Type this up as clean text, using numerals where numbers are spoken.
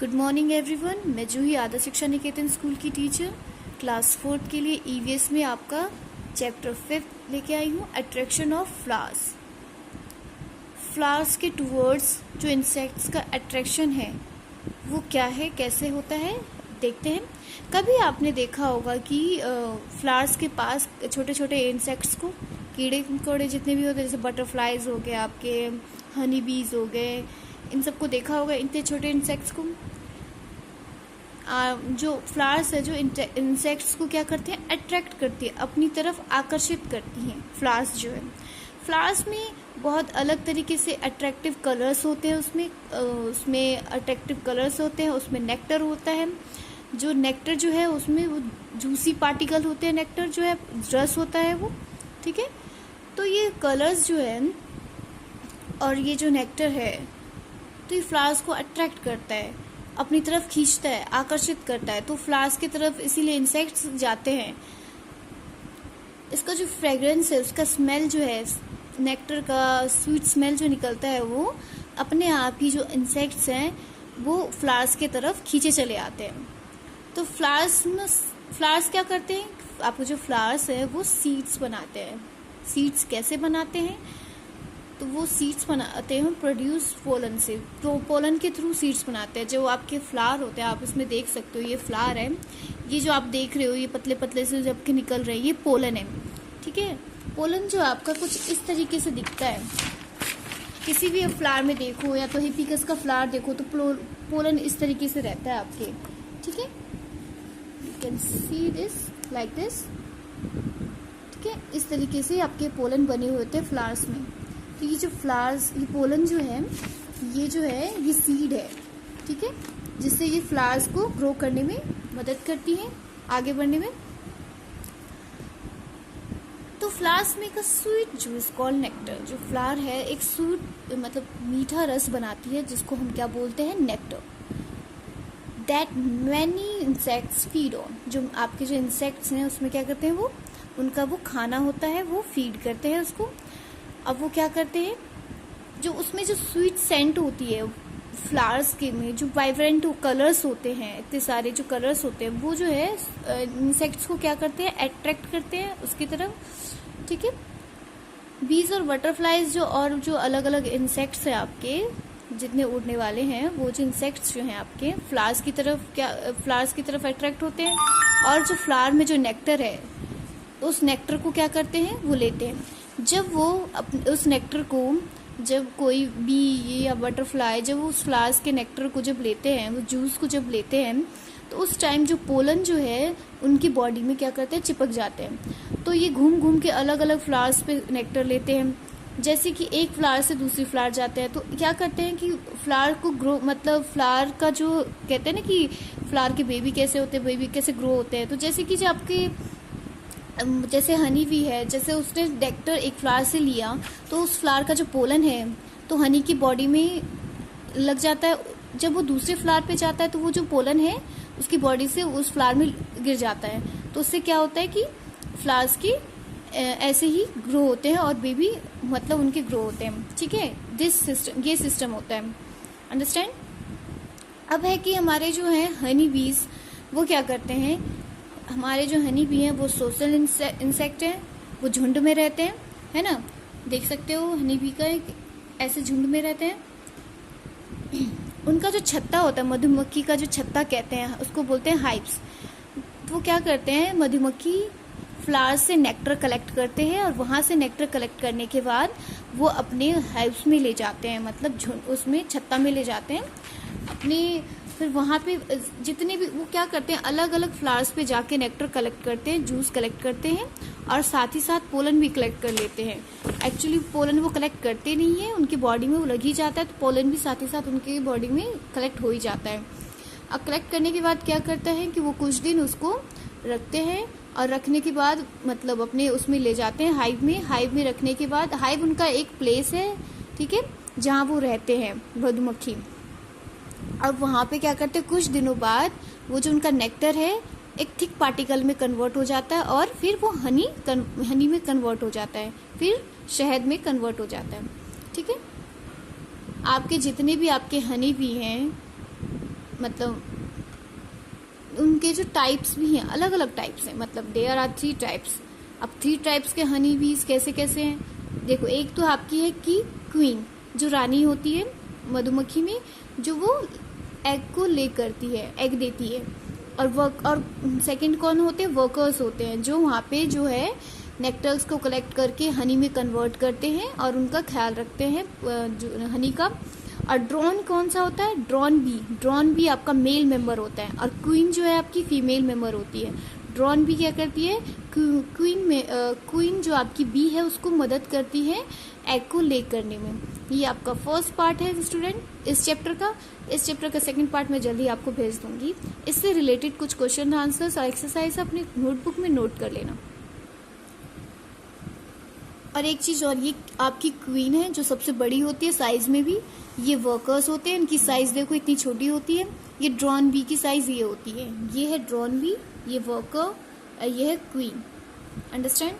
Good morning everyone. मैं जूही आदर्श शिक्षा निकेतन school की टीचर क्लास 4 के लिए ईवीएस में आपका चैप्टर 5 लेके आई हूँ, अट्रैक्शन ऑफ फ्लावर्स। फ्लावर्स के टूवर्ड्स जो इंसेक्ट्स का अट्रैक्शन है वो क्या है, कैसे होता है, देखते हैं। कभी आपने देखा होगा कि फ्लावर्स के पास छोटे छोटे इंसेक्ट्स को, कीड़े मकोड़े जितने भी होते हैं, जैसे बटरफ्लाइज हो गए, आपके हनी बीज हो गए, इन सबको देखा होगा, इतने छोटे इंसेक्ट्स को। जो फ्लावर्स है, जो इंसेक्ट्स को क्या करते हैं, अट्रैक्ट करती है, अपनी तरफ आकर्षित करती हैं। फ्लावर्स जो है, फ्लावर्स में बहुत अलग तरीके से अट्रैक्टिव कलर्स होते हैं, उसमें अट्रैक्टिव कलर्स होते हैं, उसमें नेक्टर होता है। जो नेक्टर जो है उसमें वो जूसी पार्टिकल होते हैं, नेक्टर जो है रस होता है वो, ठीक है। तो ये कलर्स जो है और ये जो नेक्टर है, तो ये फ्लावर्स को अट्रैक्ट करता है, अपनी तरफ खींचता है, आकर्षित करता है। तो फ्लावर्स की तरफ इसीलिए इंसेक्ट्स जाते हैं। इसका जो फ्रेग्रेंस है, उसका स्मेल जो है, नेक्टर का स्वीट स्मेल जो निकलता है, वो अपने आप ही जो इंसेक्ट्स हैं वो फ्लावर्स की तरफ खींचे चले आते हैं। तो फ्लावर्स क्या करते हैं, आपको जो फ्लावर्स है वो सीड्स बनाते हैं। सीड्स कैसे बनाते हैं, तो वो सीड्स बनाते हैं प्रोड्यूस पोलन से, तो पोलन के थ्रू सीड्स बनाते हैं। जो आपके फ्लावर होते हैं, आप इसमें देख सकते हो, ये फ्लावर है, ये जो आप देख रहे हो, ये पतले पतले से जब के निकल रहे हैं, ये पोलन है, ठीक है। पोलन जो आपका कुछ इस तरीके से दिखता है। किसी भी फ्लावर में देखो, या तो हिबिस्कस का फ्लावर देखो, तो पोलन इस तरीके से रहता है आपके, ठीक है। You can see this like this, ठीक है। इस तरीके से आपके पोलन बने हुए होते हैं फ्लावर्स में। तो ये जो फ्लावर्स, ये पोलन जो है, ये सीड है, ठीक है, जिससे ये फ्लावर्स को ग्रो करने में मदद करती है, आगे बढ़ने में। तो फ्लावर्स में एक स्वीट जूस कॉल्ड नेक्टर, जो फ्लावर है एक स्वीट मतलब मीठा रस बनाती है, जिसको हम क्या बोलते हैं, nectar. That many insects feed on, जो आपके जो इंसेक्ट्स हैं उसमें क्या करते हैं, वो उनका वो खाना होता है, वो फीड करते हैं उसको। अब वो क्या करते हैं, जो उसमें जो स्वीट सेंट होती है फ्लावर्स के में, जो वाइब्रेंट कलर्स होते हैं, इतने सारे जो कलर्स होते हैं, वो जो है इंसेक्ट्स को क्या करते हैं, अट्रैक्ट करते हैं उसकी तरफ, ठीक है। बीज और बटरफ्लाइज जो अलग अलग इंसेक्ट्स हैं आपके, जितने उड़ने वाले हैं, वो जो इंसेक्ट्स जो हैं आपके फ्लावर्स की तरफ अट्रैक्ट होते हैं। और जो फ्लावर में जो नेक्टर है, उस नेक्टर को क्या करते हैं, वो लेते हैं। जब वो उस नेक्टर को, जब कोई बी या बटरफ्लाई जब वो उस फ्लावर्स के नेक्टर को जब लेते हैं, वो जूस को जब लेते हैं, तो उस टाइम जो पोलन जो है उनकी बॉडी में क्या करते हैं, चिपक जाते हैं। तो ये घूम घूम के अलग अलग फ्लावर्स पे नेक्टर लेते हैं। जैसे कि एक फ्लावर से दूसरी फ्लावर जाते हैं, तो क्या करते हैं कि फ्लावर को ग्रो, मतलब फ्लावर का जो कहते हैं ना कि फ्लावर के बेबी कैसे होते हैं, बेबी कैसे ग्रो होते हैं। तो जैसे कि जो आपके जैसे हनी भी है, जैसे उसने नेक्टर एक फ्लावर से लिया, तो उस फ्लावर का जो पोलन है तो हनी की बॉडी में लग जाता है। जब वो दूसरे फ्लावर पे जाता है, तो वो जो पोलन है उसकी बॉडी से उस फ्लावर में गिर जाता है। तो उससे क्या होता है कि फ्लावर्स की ऐसे ही ग्रो होते हैं, और बेबी मतलब उनके ग्रो होते हैं, ठीक है। ये सिस्टम होता है, अंडरस्टैंड। अब है कि हमारे जो है हनी बीज, वो क्या करते हैं, हमारे जो हनी बी हैं वो सोशल इंसेक्ट हैं, वो झुंड में रहते हैं, है ना। देख सकते हो हनी बी का ऐसे झुंड में रहते हैं। उनका जो छत्ता होता है, मधुमक्खी का जो छत्ता कहते हैं, उसको बोलते हैं हाइव्स। वो क्या करते हैं, मधुमक्खी फ्लावर्स से नेक्टर कलेक्ट करते हैं, और वहाँ से नेक्टर कलेक्ट करने के बाद वो अपने हाइव्स में ले जाते हैं, मतलब उसमें छत्ता में ले जाते हैं अपने। फिर वहाँ पे जितने भी वो क्या करते हैं, अलग अलग फ्लावर्स पे जाके नेक्टर कलेक्ट करते हैं, जूस कलेक्ट करते हैं, और साथ ही साथ पोलन भी कलेक्ट कर लेते हैं। एक्चुअली पोलन वो कलेक्ट करते नहीं है, उनकी बॉडी में वो लग ही जाता है, तो पोलन भी साथ ही साथ उनकी बॉडी में कलेक्ट हो ही जाता है। अब कलेक्ट करने के बाद क्या करता है कि वो कुछ दिन उसको रखते हैं, और रखने के बाद मतलब अपने उसमें ले जाते हैं हाइव में रखने के बाद, हाइव उनका एक प्लेस है, ठीक है, जहाँ वो रहते हैं मधुमक्खी। अब वहाँ पे क्या करते हैं, कुछ दिनों बाद वो जो उनका नेक्टर है एक थिक पार्टिकल में कन्वर्ट हो जाता है, और फिर वो हनी में कन्वर्ट हो जाता है, फिर शहद में कन्वर्ट हो जाता है, ठीक है। आपके जितने भी आपके हनी बी हैं मतलब उनके जो टाइप्स भी हैं, अलग अलग टाइप्स हैं, मतलब देयर आर 3 टाइप्स। अब 3 टाइप्स के हनी बीज कैसे कैसे हैं, देखो एक तो आपकी है कि क्वीन, जो रानी होती है मधुमक्खी में, जो वो एग को ले करती है, एग देती है। और सेकंड कौन होते हैं, वर्कर्स होते हैं, जो वहाँ पे जो है नेक्टर्स को कलेक्ट करके हनी में कन्वर्ट करते हैं और उनका ख्याल रखते हैं जो हनी का। और ड्रोन कौन सा होता है, ड्रोन भी आपका मेल मेंबर होता है, और क्वीन जो है आपकी फीमेल मेंबर होती है। ड्रोन भी क्या करती है, क्वीन जो आपकी बी है उसको मदद करती है एग को ले करने में। ये आपका फर्स्ट पार्ट है स्टूडेंट इस चैप्टर का। इस चैप्टर का सेकंड पार्ट मैं जल्दी आपको भेज दूंगी। इससे रिलेटेड कुछ क्वेश्चन आंसर्स और एक्सरसाइज अपनी नोटबुक में नोट कर लेना। और एक चीज और, ये आपकी क्वीन है जो सबसे बड़ी होती है साइज में भी। ये वर्कर्स होते हैं, इनकी साइज देखो इतनी छोटी होती है। ये ड्रोन बी की साइज ये होती है, ये है ड्रोन बी, ये वर्कर, ये है क्वीन। अंडरस्टैंड।